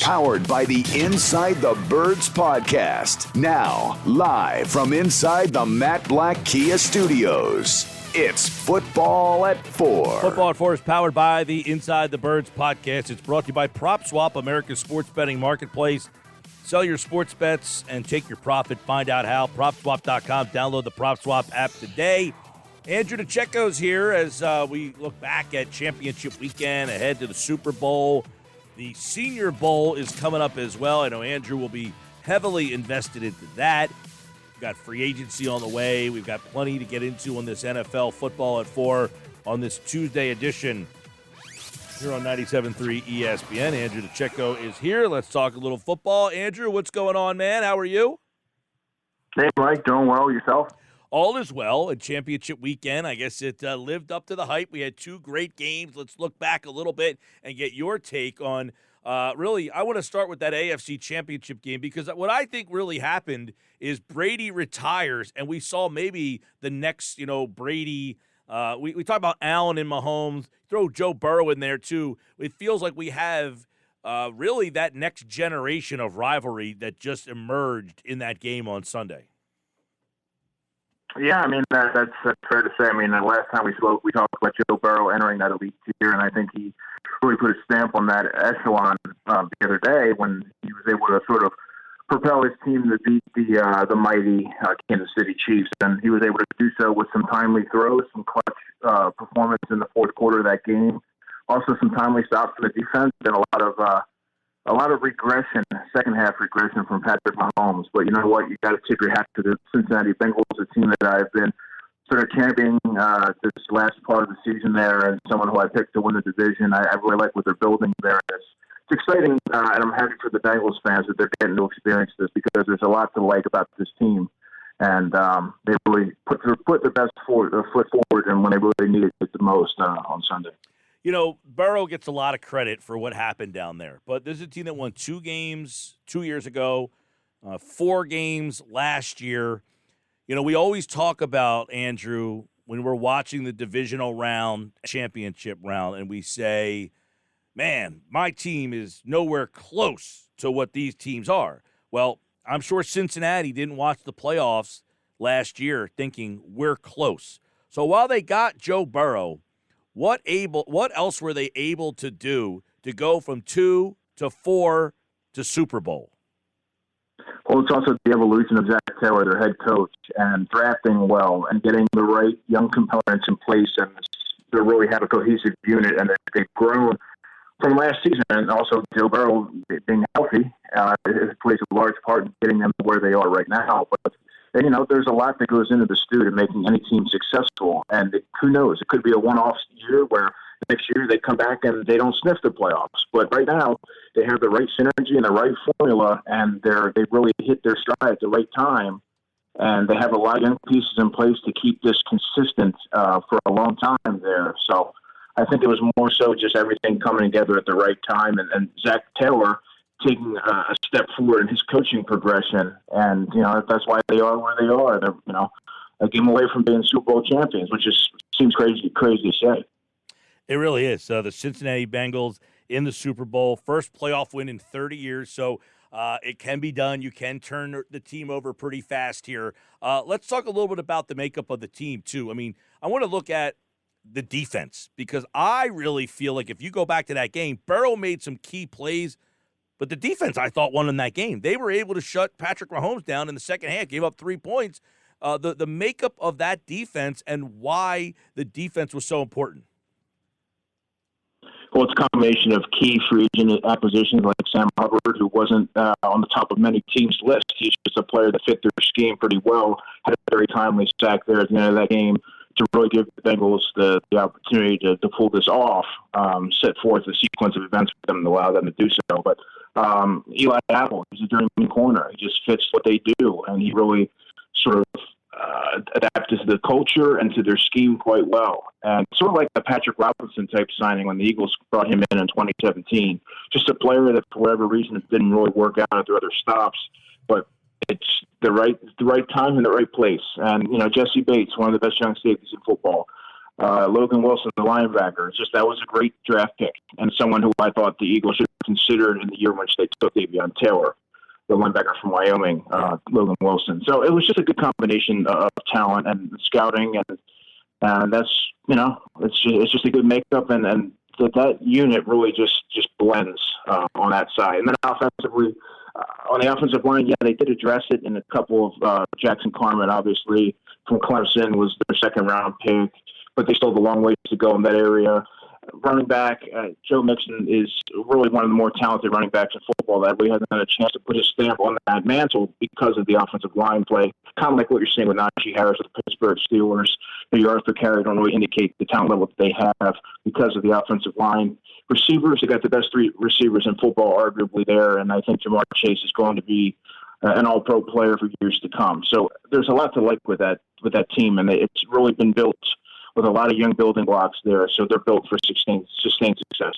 Powered by the Inside the Birds podcast. Now, live from inside the Matt Black Kia Studios. It's Football at 4. Football at 4 is powered by the Inside the Birds podcast. It's brought to you by PropSwap, America's sports betting marketplace. Sell your sports bets and take your profit. Find out how. PropSwap.com. Download the PropSwap app today. Andrew DiCecco's here as we look back at championship weekend, ahead to the Super Bowl. The Senior Bowl is coming up as well. I know Andrew will be heavily invested into that. We've got free agency on the way. We've got plenty to get into on this NFL Football at 4 on this Tuesday edition here on 97.3 ESPN. Andrew DiCecco is here. Let's talk a little football. Andrew, what's going on, man? How are you? Hey, Mike. Doing well. Yourself? All is well. A championship weekend. I guess it lived up to the hype. We had two great games. Let's look back a little bit and get your take on, really, I want to start with that AFC Championship game because what I think really happened is Brady retires, and we saw maybe the next, Brady. We talk about Allen and Mahomes. Throw Joe Burrow in there, too. It feels like we have really that next generation of rivalry that just emerged in that game on Sunday. Yeah, I mean, that's fair to say. I mean, the last time we spoke, we talked about Joe Burrow entering that elite tier, and I think he really put a stamp on that echelon the other day when he was able to sort of propel his team to beat the mighty Kansas City Chiefs, and he was able to do so with some timely throws, some clutch performance in the fourth quarter of that game, also some timely stops for the defense, and a lot of regression, second half regression from Patrick Mahomes. But you know what? You got to tip your hat to the Cincinnati Bengals, a team that I've been sort of championing this last part of the season there, and someone who I picked to win the division. I really like what they're building there. It's exciting, and I'm happy for the Bengals fans that they're getting to experience this because there's a lot to like about this team. And they really put their best foot forward, and when they really needed it the most on Sunday. Burrow gets a lot of credit for what happened down there, but this is a team that won 2 games 2 years ago, 4 games last year. We always talk about, Andrew, when we're watching the divisional round, championship round, and we say, man, my team is nowhere close to what these teams are. Well, I'm sure Cincinnati didn't watch the playoffs last year thinking we're close. So while they got Joe Burrow, what else were they able to do to go from 2 to 4 to Super Bowl? Well, it's also the evolution of Zach Taylor, their head coach, and drafting well and getting the right young components in place, and they really have a cohesive unit, and they've grown from last season. And also Joe Burrow being healthy it plays a large part in getting them to where they are right now. But there's a lot that goes into the stew to making any team successful. And who knows? It could be a one-off year where next year they come back and they don't sniff the playoffs. But right now they have the right synergy and the right formula, and they've really hit their stride at the right time. And they have a lot of young pieces in place to keep this consistent for a long time there. So I think it was more so just everything coming together at the right time. And Zach Taylor taking a step forward in his coaching progression, and that's why they are where they are. They're a game away from being Super Bowl champions, which seems crazy to say. It really is. The Cincinnati Bengals in the Super Bowl, first playoff win in 30 years. So it can be done. You can turn the team over pretty fast here. Let's talk a little bit about the makeup of the team too. I mean, I want to look at the defense because I really feel like if you go back to that game, Burrow made some key plays. But the defense, I thought, won in that game. They were able to shut Patrick Mahomes down in the second half, gave up 3 points. The makeup of that defense and why the defense was so important. Well, it's a combination of key free agent acquisitions like Sam Hubbard, who wasn't on the top of many teams' lists. He's just a player that fit their scheme pretty well. Had a very timely sack there at the end of that game to really give the Bengals the opportunity to pull this off, set forth a sequence of events for them to allow them to do so. But Eli Apple, he's a journeyman corner. He just fits what they do, and he really sort of adapted to the culture and to their scheme quite well. And sort of like the Patrick Robinson type signing when the Eagles brought him in 2017. Just a player that, for whatever reason, it didn't really work out at their other stops, but it's the right time and the right place. And, Jesse Bates, one of the best young safeties in football. Logan Wilson, the linebacker. It's just that was a great draft pick and someone who I thought the Eagles should have considered in the year in which they took Davion Taylor, the linebacker from Wyoming, Logan Wilson. So it was just a good combination of talent and scouting, and that's, it's just a good makeup, and that unit really just blends on that side. And then offensively, on the offensive line, they did address it in a couple of Jackson Carman, obviously, from Clemson, was their second-round pick, but they still have a long way to go in that area. Running back, Joe Mixon is really one of the more talented running backs in football that we haven't had a chance to put his stamp on that mantle because of the offensive line play. Kind of like what you're seeing with Najee Harris with the Pittsburgh Steelers. The yards per carry don't really indicate the talent level that they have because of the offensive line. Receivers, they got the best three receivers in football arguably there, and I think Jamar Chase is going to be an all-pro player for years to come. So there's a lot to like with that team, and it's really been built with a lot of young building blocks there, so they're built for sustained success.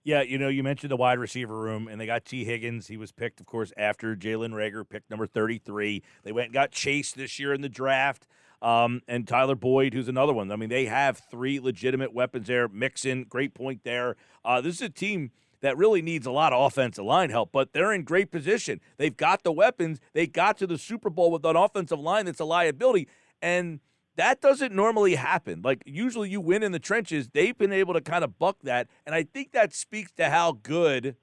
Yeah, you mentioned the wide receiver room, and they got T. Higgins. He was picked, of course, after Jalen Reagor, picked number 33. They went and got Chase this year in the draft, and Tyler Boyd, who's another one. I mean, they have three legitimate weapons there. Mixon, great point there. This is a team that really needs a lot of offensive line help, but they're in great position. They've got the weapons. They got to the Super Bowl with an offensive line that's a liability, and that doesn't normally happen. Like, usually you win in the trenches. They've been able to kind of buck that, and I think that speaks to how good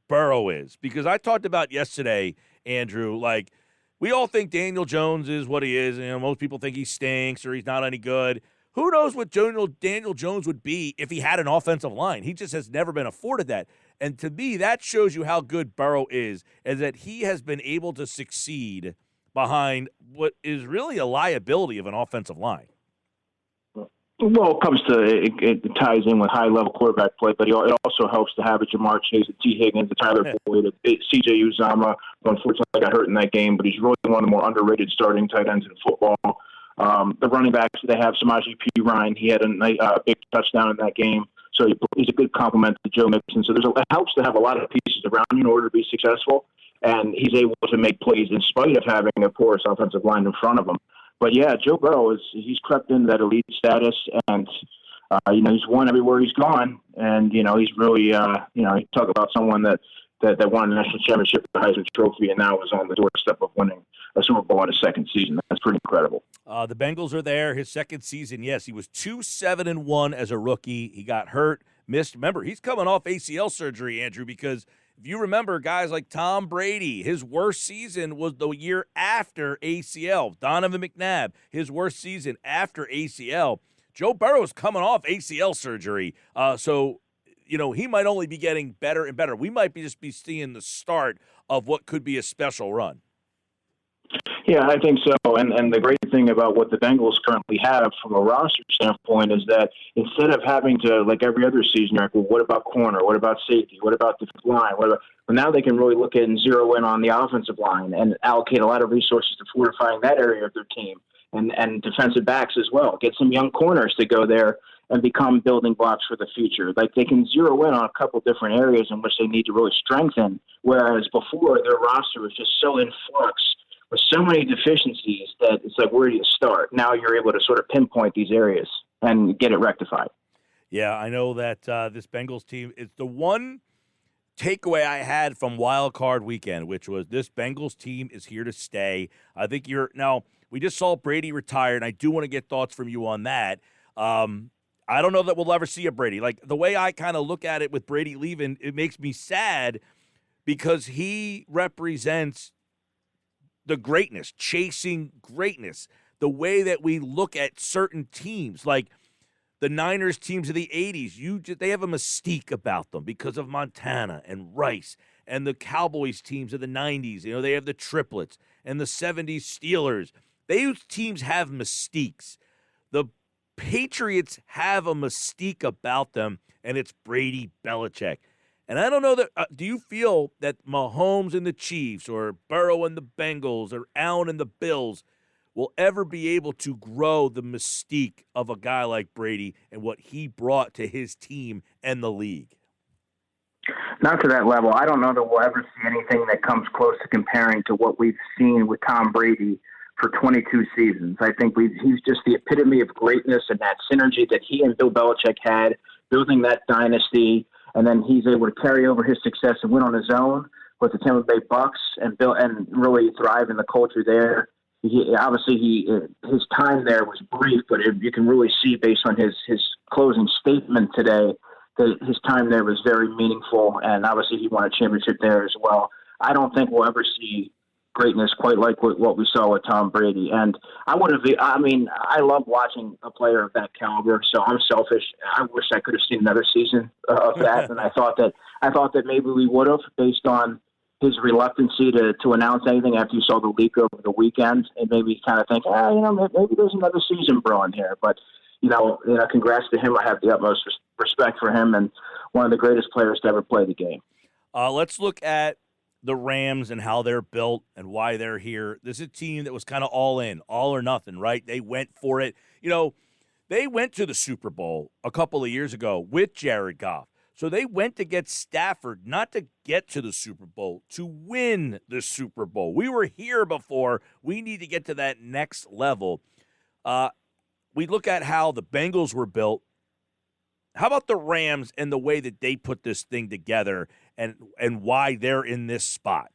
Burrow is. Because I talked about yesterday, Andrew, like, we all think Daniel Jones is what he is. Most people think he stinks or he's not any good. Who knows what Daniel Jones would be if he had an offensive line? He just has never been afforded that. And to me, that shows you how good Burrow is that he has been able to succeed behind what is really a liability of an offensive line. Well, it ties in with high-level quarterback play, but it also helps to have a Jamar Chase, a T. Higgins, a Tyler Boyd, a C.J. Uzomah, who unfortunately got hurt in that game, but he's really one of the more underrated starting tight ends in football. The running backs, they have Samaje Perine. He had a big touchdown in that game, so he's a good complement to Joe Mixon. So it helps to have a lot of pieces around you in order to be successful, and he's able to make plays in spite of having a porous offensive line in front of him. But yeah, Joe Burrow he's crept into that elite status, and he's won everywhere he's gone, and he's really you talk about someone that won a national championship, the Heisman Trophy, and now is on the doorstep of winning a Super Bowl in his second season. That's pretty incredible. The Bengals are there. His second season, yes, he was 2-7-1 as a rookie. He got hurt, missed. Remember, he's coming off ACL surgery, Andrew, because if you remember, guys like Tom Brady, his worst season was the year after ACL. Donovan McNabb, his worst season after ACL. Joe Burrow's coming off ACL surgery. So he might only be getting better and better. We might just be seeing the start of what could be a special run. Yeah, I think so. And the great thing about what the Bengals currently have from a roster standpoint is that instead of having to, like every other season, well, what about corner? What about safety? What about defensive line? Well, now they can really look at and zero in on the offensive line and allocate a lot of resources to fortifying that area of their team and defensive backs as well. Get some young corners to go there and become building blocks for the future. Like, they can zero in on a couple different areas in which they need to really strengthen, whereas before their roster was just so in flux with so many deficiencies that it's like, where do you start? Now you're able to sort of pinpoint these areas and get it rectified. Yeah, I know that this Bengals team is the one takeaway I had from Wild Card Weekend, which was this Bengals team is here to stay. I think now we just saw Brady retire, and I do want to get thoughts from you on that. I don't know that we'll ever see a Brady. Like, the way I kind of look at it with Brady leaving, it makes me sad because he represents the greatness, chasing greatness, the way that we look at certain teams, like the Niners teams of the 80s. They have a mystique about them because of Montana and Rice, and the Cowboys teams of the 90s. They have the triplets, and the 70s Steelers. Those teams have mystiques. The Patriots have a mystique about them, and it's Brady Belichick. And I don't know that do you feel that Mahomes and the Chiefs or Burrow and the Bengals or Allen and the Bills will ever be able to grow the mystique of a guy like Brady and what he brought to his team and the league? Not to that level. I don't know that we'll ever see anything that comes close to comparing to what we've seen with Tom Brady for 22 seasons. I think he's just the epitome of greatness and that synergy that he and Bill Belichick had, building that dynasty, and then he's able to carry over his success and win on his own with the Tampa Bay Bucks and really thrive in the culture there. His time there was brief, but you can really see based on his closing statement today that his time there was very meaningful, and obviously he won a championship there as well. I don't think we'll ever see greatness quite like what we saw with Tom Brady. And I love watching a player of that caliber, so I'm selfish. I wish I could have seen another season of that, and I thought that maybe we would have, based on his reluctancy to announce anything after you saw the leak over the weekend, and maybe kind of think, maybe there's another season brewing here. But, congrats to him. I have the utmost respect for him, and one of the greatest players to ever play the game. Let's look at the Rams and how they're built and why they're here. This is a team that was kind of all in, all or nothing, right? They went for it. They went to the Super Bowl a couple of years ago with Jared Goff. So they went to get Stafford, not to get to the Super Bowl, to win the Super Bowl. We were here before. We need to get to that next level. We look at how the Bengals were built. How about the Rams and the way that they put this thing together and why they're in this spot?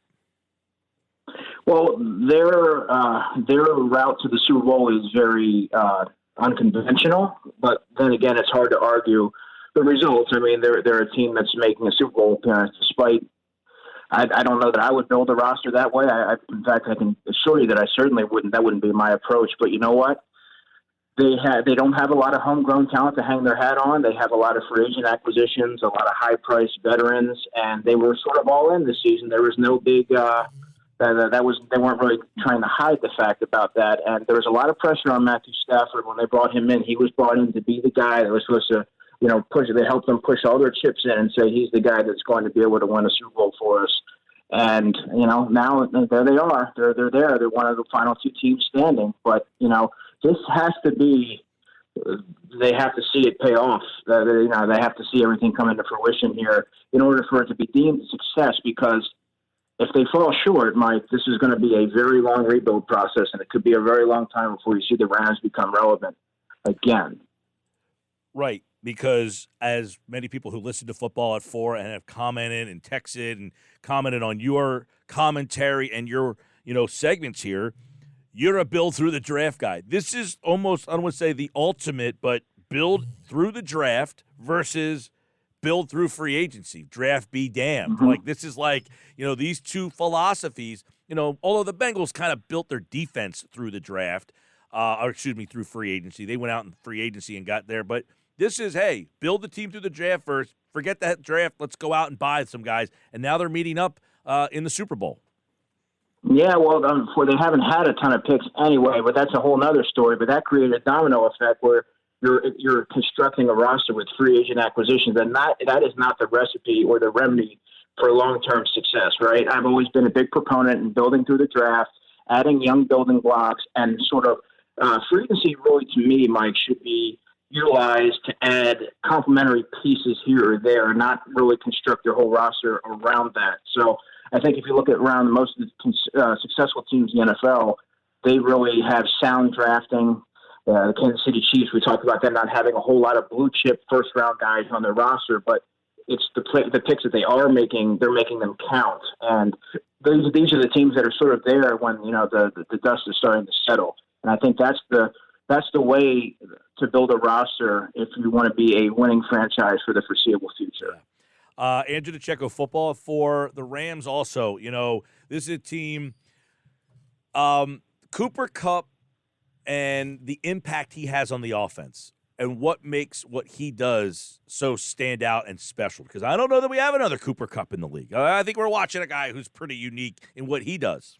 Well, their route to the Super Bowl is very unconventional, but then again, it's hard to argue the results. I mean, they're a team that's making a Super Bowl appearance despite. I don't know that I would build a roster that way. In fact, I can assure you that I certainly wouldn't. That wouldn't be my approach. But you know what? They don't have a lot of homegrown talent to hang their hat on. They have a lot of free agent acquisitions, a lot of high-priced veterans, and they were sort of all in this season. There was no big they weren't really trying to hide the fact about that. And there was a lot of pressure on Matthew Stafford when they brought him in. He was brought in to be the guy that was supposed to, they helped them push all their chips in and say he's the guy that's going to be able to win a Super Bowl for us. And now there they are. They're there. They're one of the final two teams standing. But this has to be. They have to see it pay off. They have to see everything come into fruition here in order for it to be deemed a success. Because if they fall short, Mike, this is going to be a very long rebuild process, and it could be a very long time before you see the Rams become relevant again. Right, because as many people who listen to Football at 4 and have commented and texted and commented on your commentary and your segments here, you're a build through the draft guy. This is almost, I don't want to say the ultimate, but build through the draft versus build through free agency. Draft be damned. Mm-hmm. Like, this is like, these two philosophies, although the Bengals kind of built their defense through the draft, through free agency. They went out in free agency and got there. But this is, hey, build the team through the draft first. Forget that draft. Let's go out and buy some guys. And now they're meeting up in the Super Bowl. Yeah, well, they haven't had a ton of picks anyway, but that's a whole other story. But that created a domino effect where you're constructing a roster with free agent acquisitions, and that is not the recipe or the remedy for long-term success, right? I've always been a big proponent in building through the draft, adding young building blocks, and sort of free agency really, to me, Mike, should be utilized to add complementary pieces here or there, not really construct your whole roster around that. So I think if you look at around most of the successful teams in the NFL, they really have sound drafting. The Kansas City Chiefs, we talked about them not having a whole lot of blue chip first round guys on their roster, but it's the picks that they are making. They're making them count, and these are the teams that are sort of there when the dust is starting to settle. And I think that's the way to build a roster if you want to be a winning franchise for the foreseeable future. Andrew DiCecco, Football for the Rams. Also, this is a team. Cooper Kupp and the impact he has on the offense and what makes what he does so stand out and special. Because I don't know that we have another Cooper Kupp in the league. I think we're watching a guy who's pretty unique in what he does.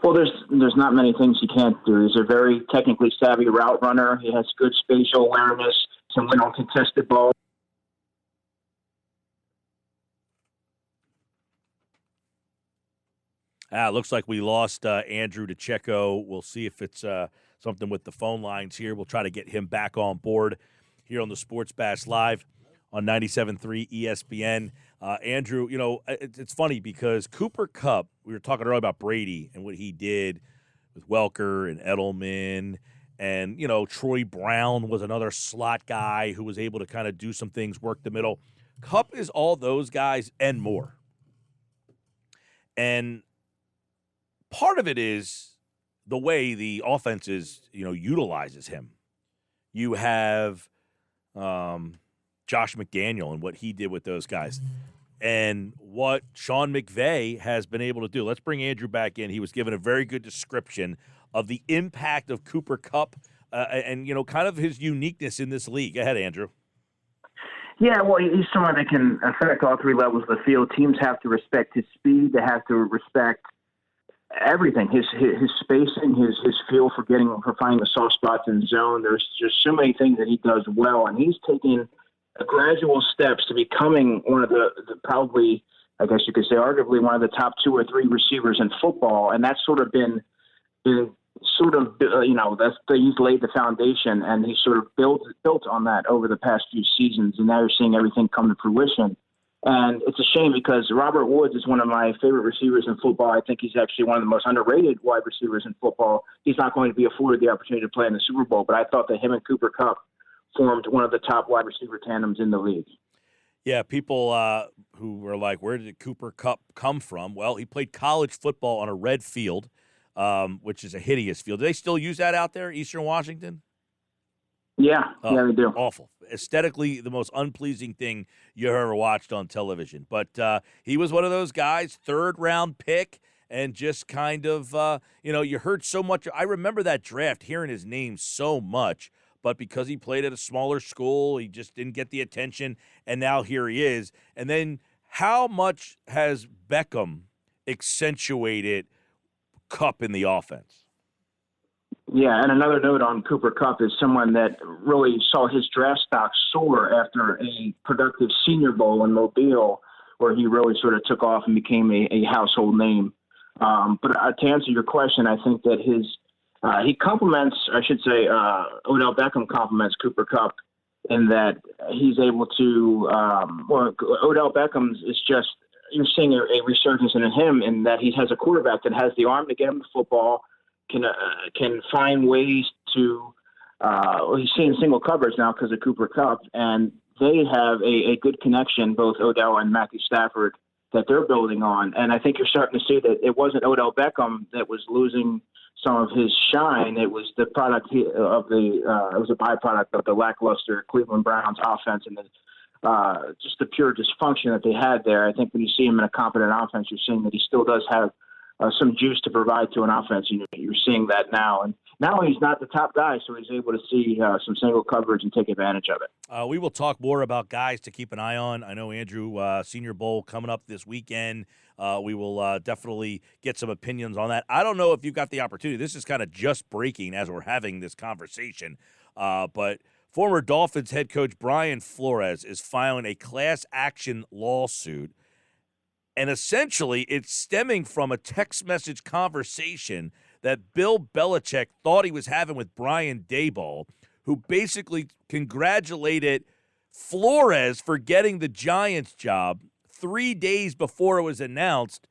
Well, there's not many things he can't do. He's a very technically savvy route runner. He has good spatial awareness, can win on contested balls. Looks like we lost Andrew DiCecco. We'll see if it's something with the phone lines here. We'll try to get him back on board here on the Sports Bash Live on 97.3 ESPN. Andrew, it's funny because Cooper Kupp, we were talking earlier about Brady and what he did with Welker and Edelman. And, Troy Brown was another slot guy who was able to kind of do some things, work the middle. Kupp is all those guys and more. And part of it is the way the offense is, utilizes him. You have Josh McDaniel and what he did with those guys and what Sean McVay has been able to do. Let's bring Andrew back in. He was given a very good description of the impact of Cooper Kupp and, kind of his uniqueness in this league. Go ahead, Andrew. Yeah, well, he's someone that can affect all three levels of the field. Teams have to respect his speed. They have to respect everything, his spacing, his feel for finding the soft spots in zone. There's just so many things that he does well, and he's taking gradual steps to becoming one of the probably, I guess you could say, arguably one of the top 2 or 3 receivers in football, and that's sort of been he's laid the foundation, and he sort of built on that over the past few seasons, and now you're seeing everything come to fruition. And it's a shame because Robert Woods is one of my favorite receivers in football. I think he's actually one of the most underrated wide receivers in football. He's not going to be afforded the opportunity to play in the Super Bowl, but I thought that him and Cooper Kupp formed one of the top wide receiver tandems in the league. Yeah, people who were like, where did Cooper Kupp come from? Well, he played college football on a red field, which is a hideous field. Do they still use that out there, Eastern Washington? Yeah, they do. Awful. Aesthetically, the most unpleasing thing you ever watched on television. But he was one of those guys, 3rd-round pick, and just kind of, you heard so much. I remember that draft, hearing his name so much, but because he played at a smaller school, he just didn't get the attention, and now here he is. And then how much has Beckham accentuated Kupp in the offense? Yeah, and another note on Cooper Kupp is someone that really saw his draft stock soar after a productive Senior Bowl in Mobile, where he really sort of took off and became a household name. But to answer your question, I think that he complements, Odell Beckham complements Cooper Kupp in that he's able to, Odell Beckham is just, you're seeing a resurgence in him in that he has a quarterback that has the arm to get him the football, can find ways to he's seeing single coverage now because of Cooper Kupp, and they have a good connection, both Odell and Matthew Stafford, that they're building on. And I think you're starting to see that it wasn't Odell Beckham that was losing some of his shine. It was the product it was a byproduct of the lackluster Cleveland Browns offense and just the pure dysfunction that they had there. I think when you see him in a competent offense, you're seeing that he still does have some juice to provide to an offense. You're seeing that now. And now he's not the top guy, so he's able to see some single coverage and take advantage of it. We will talk more about guys to keep an eye on. I know, Andrew, Senior Bowl coming up this weekend. We will definitely get some opinions on that. I don't know if you got the opportunity. This is kind of just breaking as we're having this conversation. But former Dolphins head coach Brian Flores is filing a class action lawsuit. And essentially, it's stemming from a text message conversation that Bill Belichick thought he was having with Brian Daboll, who basically congratulated Flores for getting the Giants job 3 days before it was announced,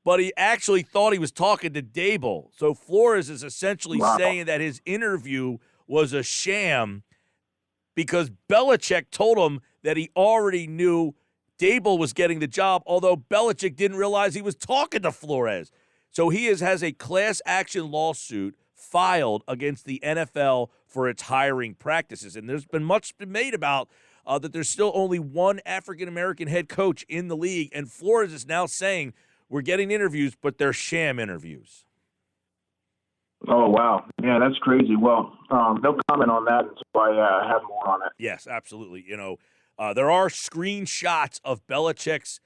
but he actually thought he was talking to Daboll. So Flores is essentially saying that his interview was a sham because Belichick told him that he already knew Daboll was getting the job, although Belichick didn't realize he was talking to Flores. So he has a class action lawsuit filed against the NFL for its hiring practices. And there's been much made about that there's still only one African-American head coach in the league, and Flores is now saying we're getting interviews, but they're sham interviews. Oh, wow. Yeah, that's crazy. Well, no comment on that until I have more on it. Yes, absolutely. There are screenshots of Belichick's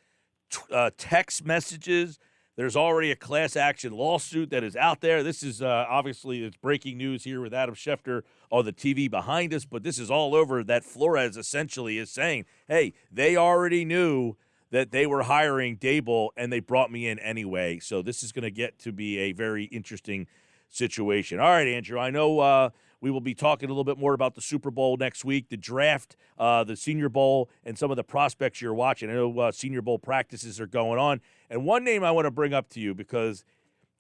text messages. There's already a class action lawsuit that is out there. This is obviously it's breaking news here with Adam Schefter on the TV behind us, but this is all over that Flores essentially is saying, hey, they already knew that they were hiring Daboll and they brought me in anyway. So this is going to get to be a very interesting situation. All right, Andrew, I know we will be talking a little bit more about the Super Bowl next week, the draft, the Senior Bowl, and some of the prospects you're watching. I know Senior Bowl practices are going on. And one name I want to bring up to you because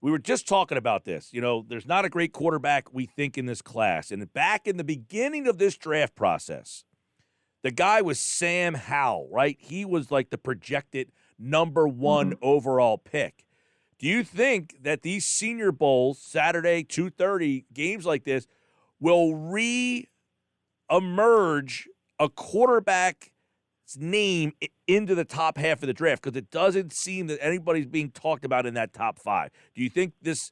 we were just talking about this. There's not a great quarterback, we think, in this class. And back in the beginning of this draft process, the guy was Sam Howell, right? He was like the projected number one overall pick. Do you think that these Senior Bowls, Saturday, 2:30, games like this, will re-emerge a quarterback's name into the top half of the draft? Because it doesn't seem that anybody's being talked about in that top 5. Do you think this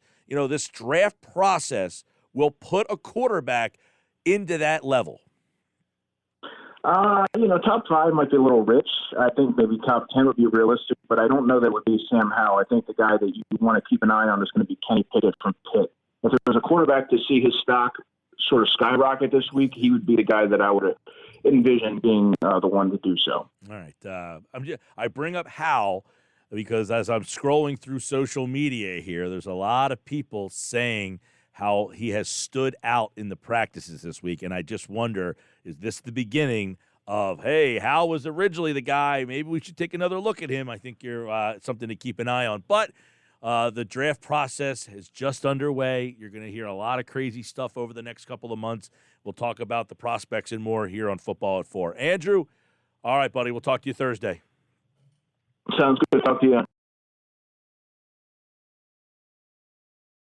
draft process will put a quarterback into that level? Top 5 might be a little rich. I think maybe top 10 would be realistic, but I don't know that would be Sam Howell. I think the guy that you want to keep an eye on is going to be Kenny Pickett from Pitt. If there's a quarterback to see his stock sort of skyrocket this week, he would be the guy that I would envision being the one to do so. All right. I bring up Howell because as I'm scrolling through social media here, there's a lot of people saying how he has stood out in the practices this week, and I just wonder, is this the beginning of, hey, Howell was originally the guy, maybe we should take another look at him? I think you're something to keep an eye on. But the draft process is just underway. You're going to hear a lot of crazy stuff over the next couple of months. We'll talk about the prospects and more here on Football at 4. Andrew, all right, buddy, we'll talk to you Thursday. Sounds good. Talk to you.